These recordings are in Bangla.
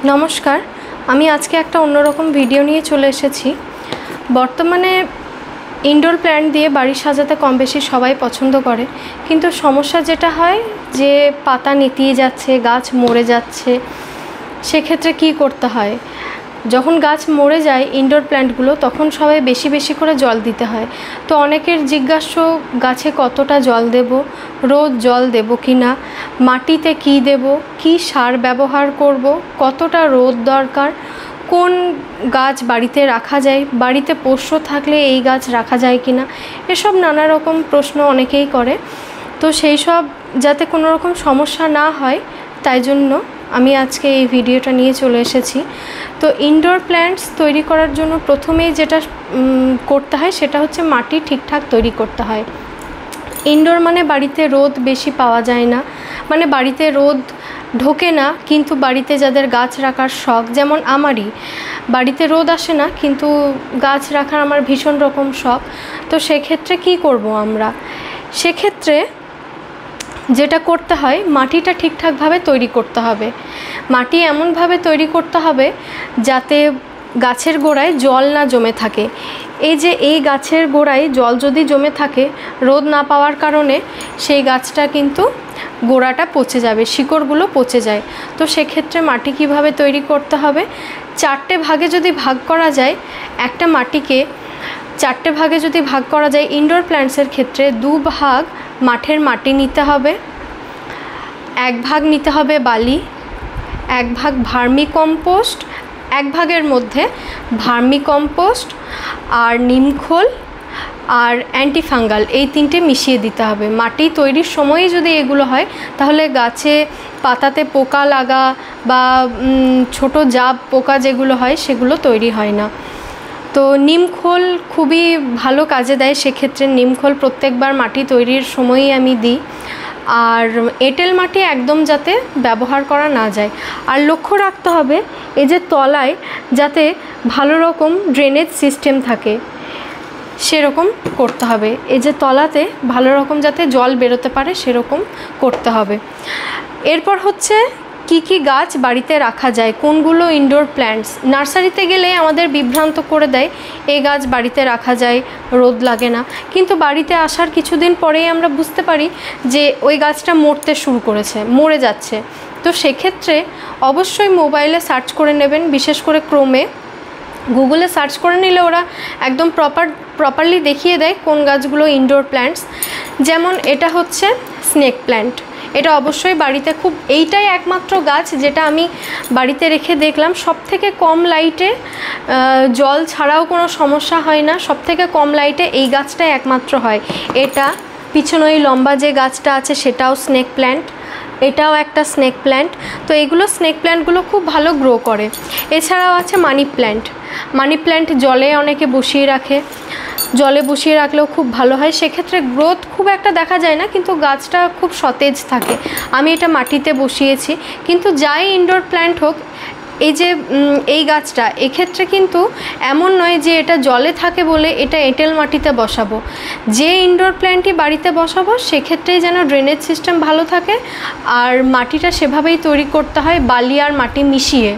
নমস্কার, আমি আজকে একটা অন্যরকম ভিডিও নিয়ে চলে এসেছি। বর্তমানে ইনডোর প্ল্যান্ট দিয়ে বাড়ি সাজাতে কম বেশি সবাই পছন্দ করে, কিন্তু সমস্যা যেটা হয় যে পাতা নেতিয়ে যাচ্ছে, গাছ মরে যাচ্ছে। সেক্ষেত্রে কি করতে হয়? যখন গাছ মরে যায় ইনডোর প্ল্যান্টগুলো, তখন সবাই বেশি বেশি করে জল দিতে হয়। তো অনেকের জিজ্ঞাস্য, গাছে কতটা জল দেব, রোজ জল দেব কি না, মাটিতে কি দেব, কি সার ব্যবহার করব, কতটা রোদ দরকার, কোন গাছ বাড়িতে রাখা যায়, বাড়িতে পোষ্য থাকলে এই গাছ রাখা যায় কি না, এসব নানা রকম প্রশ্ন অনেকেই করে। তো সেই সব যাতে কোনো রকম সমস্যা না হয়, তাই জন্য আমি আজকে এই ভিডিওটা নিয়ে চলে এসেছি। তো ইনডোর প্ল্যান্টস তৈরি করার জন্য প্রথমেই যেটা করতে হয় সেটা হচ্ছে মাটি ঠিকঠাক তৈরি করতে হয়। ইনডোর মানে বাড়িতে রোদ বেশি পাওয়া যায় না, মানে বাড়িতে রোদ ঢোকে না, কিন্তু বাড়িতে যাদের গাছ রাখার শখ, যেমন আমারই, বাড়িতে রোদ আসে না কিন্তু গাছ রাখার আমার ভীষণ রকম শখ। তো সেক্ষেত্রে কি করব আমরা? সেক্ষেত্রে যেটা করতে হয়, মাটিটা ঠিকঠাকভাবে তৈরি করতে হবে। মাটি এমনভাবে তৈরি করতে হবে যাতে গাছের গোড়ায় জল না জমে থাকে। এই গাছের গোড়ায় জল যদি জমে থাকে, রোদ না পাওয়ার কারণে সেই গাছটা কিন্তু গোড়াটা পচে যাবে, শিকড়গুলো পচে যায়। তো সেক্ষেত্রে মাটি কিভাবে তৈরি করতে হবে, 4টে ভাগে যদি ভাগ করা যায়, একটা মাটিকে 4টে ভাগে যদি ভাগ করা যায়, ইনডোর প্ল্যান্টসের ক্ষেত্রে 2 ভাগ মাঠের মাটি নিতে হবে, 1 ভাগ নিতে হবে বালি, 1 ভাগ ভার্মি কম্পোস্ট, 1 ভাগের মধ্যে ভার্মি কম্পোস্ট আর নিমখোল আর অ্যান্টিফাঙ্গাল, এই 3টে মিশিয়ে দিতে হবে। মাটি তৈরির সময়ই যদি এগুলো হয়, তাহলে গাছে পাতাতে পোকা লাগা বা ছোট জাব পোকা যেগুলো হয় সেগুলো তৈরি হয় না। তো নিমখোল খুবই ভালো কাজে দেয়, সেক্ষেত্রে নিমখোল প্রত্যেকবার মাটি তৈরির সময়ই আমি দিই। আর এঁটেল মাটি একদম যাতে ব্যবহার করা না যায়। আর লক্ষ্য রাখতে হবে এই যে তলায় যাতে ভালো রকম ড্রেনেজ সিস্টেম থাকে, সেরকম করতে হবে। এই যে তলাতে ভালো রকম যাতে জল বেরোতে পারে সেরকম করতে হবে। এরপর হচ্ছে কি কি গাছ বাড়িতে রাখা যায়, কোনগুলো ইনডোর প্ল্যান্টস। নার্সারিতে গেলে আমাদের বিভ্রান্ত করে দেয়, এই গাছ বাড়িতে রাখা যায়, রোদ লাগে না, কিন্তু বাড়িতে আসার কিছুদিন পরেই আমরা বুঝতে পারি যে ওই গাছটা মরতে শুরু করেছে, মরে যাচ্ছে। তো সেক্ষেত্রে অবশ্যই মোবাইলে সার্চ করে নেবেন, বিশেষ করে ক্রোমে, গুগলে সার্চ করে নিলে ওরা একদম প্রপারলি দেখিয়ে দেয় কোন গাছগুলো ইনডোর প্ল্যান্টস। যেমন এটা হচ্ছে স্নেক প্ল্যান্ট, এটা অবশ্যই বাড়িতে এইটাই একমাত্র গাছ যেটা আমি বাড়িতে রেখে দেখলাম সবথেকে কম লাইটে, জল ছাড়াও কোনো সমস্যা হয় না, সবথেকে কম লাইটে এই গাছটাই একমাত্র হয়। এটা পিছনে ওই লম্বা যে গাছটা আছে সেটাও স্নেক প্ল্যান্ট, এটাও একটা স্নেক প্ল্যান্ট। তো এইগুলো স্নেক প্ল্যান্টগুলো খুব ভালো গ্রো করে। এছাড়াও আছে মানি প্ল্যান্ট। মানি প্ল্যান্ট জলে অনেকে বসিয়ে রাখে, জলে বসিয়ে রাখলেও খুব ভালো হয়, সেক্ষেত্রে গ্রোথ খুব একটা দেখা যায় না, কিন্তু গাছটা খুব সতেজ থাকে। আমি এটা মাটিতে বসিয়েছি। কিন্তু যাই ইনডোর প্ল্যান্ট হোক, এই যে এই গাছটা, এক্ষেত্রে কিন্তু এমন নয় যে এটা জলে থাকে বলে এটা এঁটেল মাটিতে বসাবো। যে ইনডোর প্ল্যান্টই বাড়িতে বসাবো সেক্ষেত্রেই যেন ড্রেনেজ সিস্টেম ভালো থাকে, আর মাটিটা সেভাবেই তৈরি করতে হয়, বালি আর মাটি মিশিয়ে।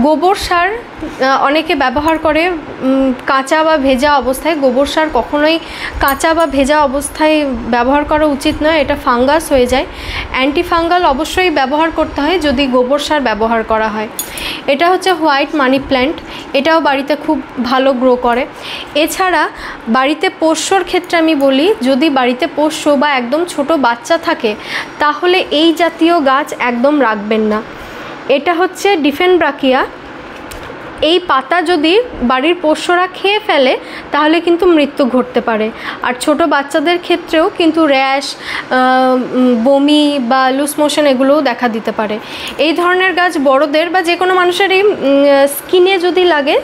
গোবর সার অনেকে ব্যবহার করে কাঁচা বা ভেজা অবস্থায়। গোবর সার কখনোই কাঁচা বা ভেজা অবস্থায় ব্যবহার করা উচিত নয়, এটা ফাঙ্গাস হয়ে যায়। অ্যান্টিফাঙ্গাল অবশ্যই ব্যবহার করতে হয় যদি গোবর সার ব্যবহার করা হয়। এটা হচ্ছে হোয়াইট মানি প্ল্যান্ট, এটাও বাড়িতে খুব ভালো গ্রো করে। এছাড়া বাড়িতে পোষ্যর ক্ষেত্রে আমি বলি, যদি বাড়িতে পোষ্য বা একদম ছোট বাচ্চা থাকে, তাহলে এই জাতীয় গাছ একদম রাখবেন না। এটা হচ্ছে ডিফেনব্রাকিয়া। এই পাতা যদি বাড়ির পোষ্যরা খেয়ে ফেলে তাহলে কিন্তু মৃত্যু ঘটতে পারে। আর ছোট বাচ্চাদের ক্ষেত্রেও কিন্তু র্যাশ, বমি বা লুজ মোশন এগুলোও দেখা দিতে পারে। এই ধরনের গাছ বড়দের বা যে কোনো মানুষেরই স্কিনে যদি লাগে,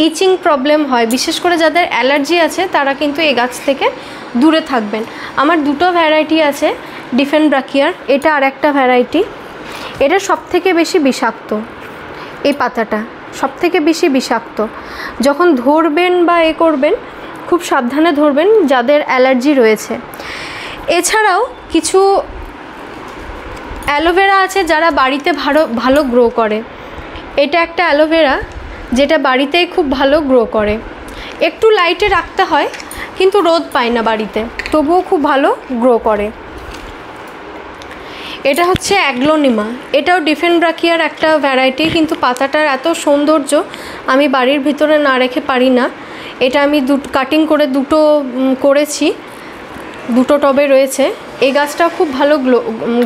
ইচিং প্রবলেম হয়, বিশেষ করে যাদের অ্যালার্জি আছে তারা কিন্তু এই গাছ থেকে দূরে থাকবেন। আমার 2টো ভ্যারাইটি আছে ডিফেনব্রাকিয়ার, এটা আর একটা ভ্যারাইটি। এটা সবথেকে বেশি বিষাক্ত, এই পাতাটা সবথেকে বেশি বিষাক্ত। যখন ধরবেন বা করবেন খুব সাবধানে ধরবেন যাদের অ্যালার্জি রয়েছে। এছাড়াও কিছু অ্যালোভেরা আছে যারা বাড়িতে ভালো গ্রো করে। এটা একটা অ্যালোভেরা, যেটা বাড়িতেই খুব ভালো গ্রো করে। একটু লাইটে রাখতে হয়, কিন্তু রোদ পায় না বাড়িতে, তবুও খুব ভালো গ্রো করে। এটা হচ্ছে অ্যাগ্লোনিমা, এটাও ডিফেনব্রাকিয়ার একটা ভ্যারাইটি, কিন্তু পাতাটার এত সৌন্দর্য আমি বাড়ির ভিতরে না রেখে পারি না। এটা আমি কাটিং করে দুটো করেছি, দুটো টবে রয়েছে। এই গাছটা খুব ভালো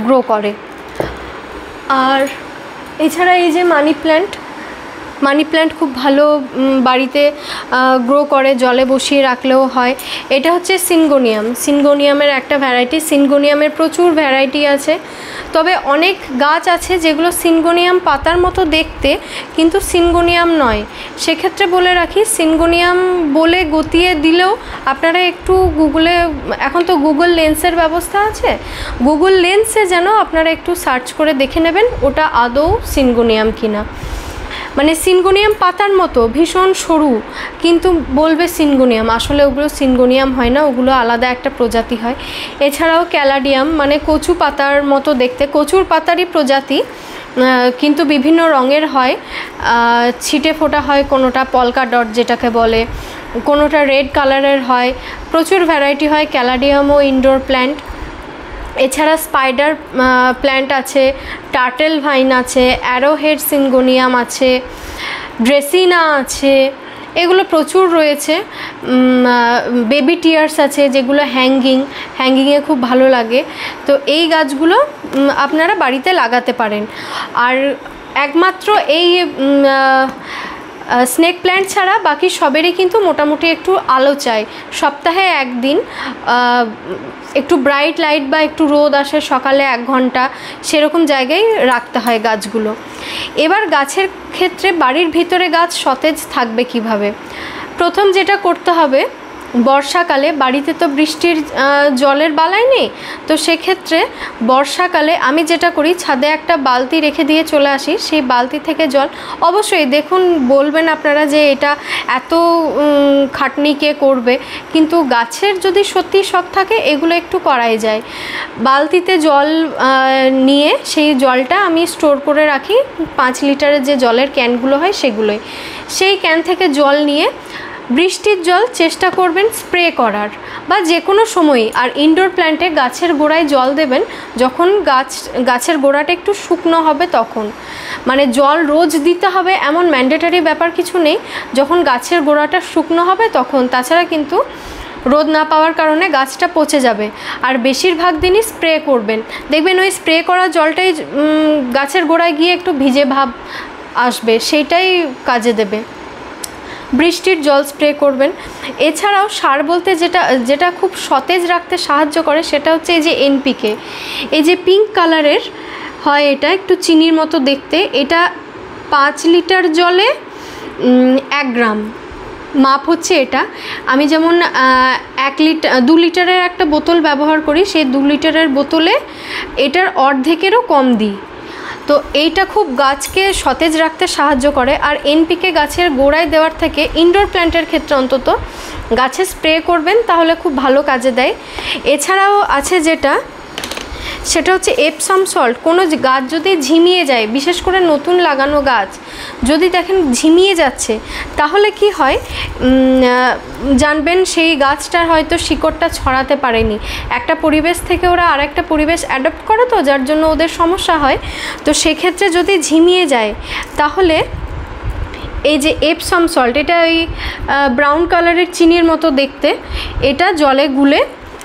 গ্রো করে। আর এছাড়া এই যে মানি প্ল্যান্ট খুব ভালো বাড়িতে গ্রো করে, জলে বসিয়ে রাখলেও হয়। এটা হচ্ছে সিনগোনিয়ামের একটা ভ্যারাইটি। সিনগোনিয়ামের প্রচুর ভ্যারাইটি আছে, তবে অনেক গাছ আছে যেগুলো সিনগোনিয়াম পাতার মতো দেখতে, কিন্তু সিনগোনিয়াম নয়। সেক্ষেত্রে বলে রাখি, সিনগোনিয়াম বলে গতিয়ে দিলেও আপনারা একটু গুগলে, এখন তো গুগল লেন্সের ব্যবস্থা আছে, গুগল লেন্সে যেন আপনারা একটু সার্চ করে দেখে নেবেন ওটা আদৌ সিনগোনিয়াম কিনা। মানে সিনগোনিয়াম পাতার মতো ভীষণ সরু, কিন্তু বলবে সিনগোনিয়াম, আসলে ওগুলো সিনগোনিয়াম হয় না, ওগুলো আলাদা একটা প্রজাতি হয়। এছাড়াও ক্যালাডিয়াম, মানে কচু পাতার মতো দেখতে, কচুর পাতারই প্রজাতি, কিন্তু বিভিন্ন রঙের হয়, ছিটে ফোটা হয়, কোনোটা পলকা ডট যেটাকে বলে, কোনোটা রেড কালারের হয়, প্রচুর ভ্যারাইটি হয় ক্যালাডিয়ামও ইনডোর প্ল্যান্ট। এছাড়া স্পাইডার প্ল্যান্ট আছে, টার্টেল ভাইন আছে, অ্যারোহেড সিনগোনিয়াম আছে, ড্রেসিনা আছে, এগুলো প্রচুর রয়েছে। বেবি টিয়ার্স আছে, যেগুলো হ্যাঙ্গিংয়ে খুব ভালো লাগে। তো এই গাছগুলো আপনারা বাড়িতে লাগাতে পারেন। আর একমাত্র এই স্নেক প্ল্যান্ট ছাড়া বাকি সবেরই কিন্তু মোটামুটি একটু আলো চাই, সপ্তাহে একদিন একটু ব্রাইট লাইট বা একটু রোদ আসে সকালে 1 ঘন্টা, সেরকম জায়গায় রাখতে হয় গাছগুলো। এবার গাছের ক্ষেত্রে বাড়ির ভিতরে গাছ সতেজ থাকবে কিভাবে? প্রথম যেটা করতে হবে, বর্ষাকালে বাড়িতে তো বৃষ্টির জলের বালাই নেই, তো সেক্ষেত্রে বর্ষাকালে আমি যেটা করি, ছাদে একটা বালতি রেখে দিয়ে চলে আসি, সেই বালতি থেকে জল, অবশ্যই দেখুন বলবেন আপনারা যে এটা এত খাটনি কে করবে, কিন্তু গাছের যদি সত্যি শখ থাকে এগুলো একটু করাই যায়। বালতিতে জল নিয়ে সেই জলটা আমি স্টোর করে রাখি, 5 লিটারের যে জলের ক্যানগুলো হয় সেগুলোই, সেই ক্যান থেকে জল নিয়ে বৃষ্টির জল চেষ্টা করবেন স্প্রে করার, বা যে কোনো সময়ই। আর ইনডোর প্ল্যান্টে গাছের গোড়ায় জল দেবেন যখন গাছের গোড়াটা একটু শুকনো হবে তখন, মানে জল রোজ দিতে হবে এমন ম্যান্ডেটরি ব্যাপার কিছু নেই, যখন গাছের গোড়াটা শুকনো হবে তখন। তাছাড়া কিন্তু রোদ না পাওয়ার কারণে গাছটা পচে যাবে। আর বেশিরভাগ দিনই স্প্রে করবেন, দেখবেন ওই স্প্রে করা জলটাই গাছের গোড়ায় গিয়ে একটু ভিজে ভাব আসবে, সেইটাই কাজে দেবে। বৃষ্টির জল স্প্রে করবেন। এছাড়াও সার বলতে যেটা খুব সতেজ রাখতে সাহায্য করে সেটা হচ্ছে এই যে এনপিকে, এই যে পিঙ্ক কালারের হয়, এটা একটু চিনির মতো দেখতে, এটা 5 লিটার জলে 1 গ্রাম মাপ হচ্ছে এটা। আমি যেমন 2 লিটারের একটা বোতল ব্যবহার করি, সেই 2 লিটারের বোতলে এটার অর্ধেকেরও কম দিই। তো এইটা খুব গাছকে সতেজ রাখতে সাহায্য করে। আর এনপিকে গাছের গোড়ায় দেওয়ার থেকে ইনডোর প্ল্যান্টের ক্ষেত্রে অন্তত গাছে স্প্রে করবেন, তাহলে খুব ভালো কাজে দেয়। এছাড়াও আছে সেটা হচ্ছে এপসম সল্ট। কোনো গাছ যদি ঝিমিয়ে যায়, বিশেষ করে নতুন লাগানো গাছ যদি দেখেন ঝিমিয়ে যাচ্ছে, তাহলে কি হয় জানবেন সেই গাছটার হয়তো শিকড়টা ছড়াতে পারেনি, একটা পরিবেশ থেকে ওরা আরেকটা পরিবেশ অ্যাডপ্ট করে, তো যার জন্য ওদের সমস্যা হয়। তো সেক্ষেত্রে যদি ঝিমিয়ে যায়, তাহলে এই যে এপসম সল্ট, এটা ওই ব্রাউন কালারের চিনির মতো দেখতে, এটা জলে গুলে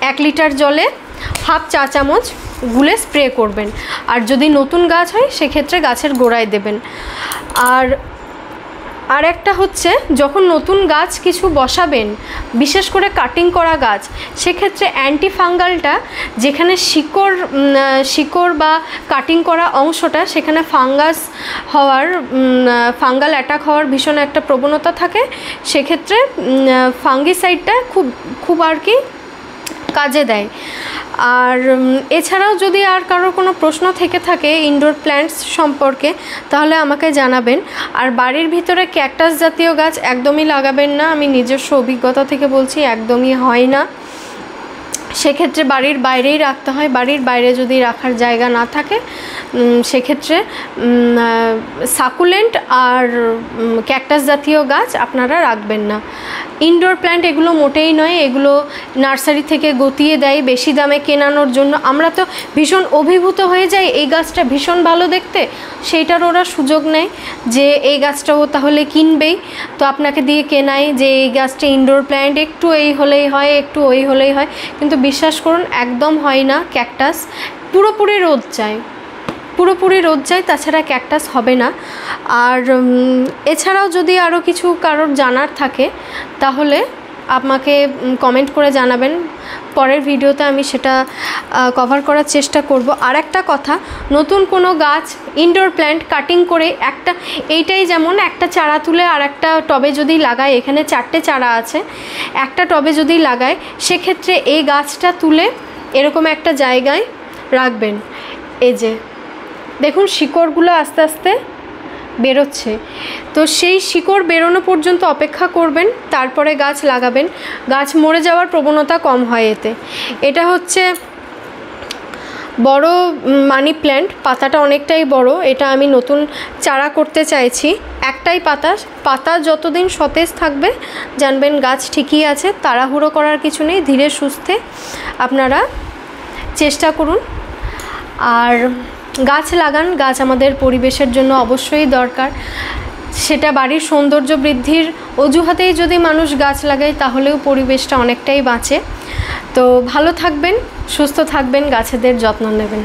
1 লিটার জলে হাফ চা চামচ গুলে স্প্রে করবেন। আর যদি নতুন গাছ হয় সেক্ষেত্রে গাছের গোড়ায় দেবেন। আর একটা হচ্ছে, যখন নতুন গাছ কিছু বসাবেন, বিশেষ করে কাটিং করা গাছ, সেক্ষেত্রে অ্যান্টিফাঙ্গালটা, যেখানে শিকড় বা কাটিং করা অংশটা, সেখানে ফাঙ্গাল অ্যাটাক হওয়ার ভীষণ একটা প্রবণতা থাকে, সেক্ষেত্রে ফাঙ্গিসাইডটা খুব আর কি কাজে দেয়। আর এছাড়াও যদি আর কারোর কোনো প্রশ্ন থেকে থাকে ইনডোর প্ল্যান্টস সম্পর্কে, তাহলে আমাকে জানাবেন। আর বাড়ির ভিতরে ক্যাকটাস জাতীয় গাছ একদমই লাগাবেন না, আমি নিজস্ব অভিজ্ঞতা থেকে বলছি, একদমই হয় না। সেক্ষেত্রে বাড়ির বাইরেই রাখতে হয়। বাড়ির বাইরে যদি রাখার জায়গা না থাকে সেক্ষেত্রে সাকুলেন্ট আর ক্যাকটাস জাতীয় গাছ আপনারা রাখবেন না। ইনডোর প্ল্যান্ট এগুলো মোটেই নয়, এগুলো নার্সারি থেকে গতিয়ে দেয় বেশি দামে কেনানোর জন্য। আমরা তো ভীষণ অভিভূত হয়ে যাই, এই গাছটা ভীষণ ভালো দেখতে, সেইটার ওরা সুযোগ নেয় যে এই গাছটাও তাহলে কিনবেই, তো আপনাকে দিয়ে কেনায় যে এই গাছটা ইনডোর প্ল্যান্ট, একটু এই হলেই হয়, একটু ওই হলেই হয়। কিন্তু বিশ্বাস করুন একদম হয় না। ক্যাকটাস পুরোপুরি রোদ চায়, পুরোপুরি রোদ চাই, তাছাড়া ক্যাকটাস হবে না। আর এছাড়াও যদি আরও কিছু কারোর জানার থাকে তাহলে আমাকে কমেন্ট করে জানাবেন, পরের ভিডিওতে আমি সেটা কভার করার চেষ্টা করব। আর একটা কথা, নতুন কোনো গাছ ইনডোর প্ল্যান্ট কাটিং করে একটা, এইটাই যেমন একটা চারা তুলে আর একটা টবে যদি লাগায়, এখানে 4টে চারা আছে, একটা টবে যদি লাগায় সেক্ষেত্রে এই গাছটা তুলে এরকম একটা জায়গায় রাখবেন। এই যে দেখুন শিকড়গুলো আস্তে আস্তে বেরোচ্ছে, তো সেই শিকড় বেরোনো পর্যন্ত অপেক্ষা করবেন, তারপরে গাছ লাগাবেন। গাছ মরে যাওয়ার প্রবণতা কম হয় এতে। এটা হচ্ছে বড় মানি প্ল্যান্ট, পাতাটা অনেকটাই বড়। এটা আমি নতুন চারা করতে চাইছি। একটাই পাতা যতদিন সতেজ থাকবে জানবেন গাছ ঠিকই আছে। তাড়াহুড়ো করার কিছু নেই, ধীরে সুস্থে আপনারা চেষ্টা করুন আর গাছ লাগান। গাছ আমাদের পরিবেশের জন্য অবশ্যই দরকার। সেটা বাড়ির সৌন্দর্য বৃদ্ধির অজুহাতেই যদি মানুষ গাছ লাগায় তাহলেও পরিবেশটা অনেকটাই বাঁচে। তো ভালো থাকবেন, সুস্থ থাকবেন, গাছেদের যত্ন নেবেন।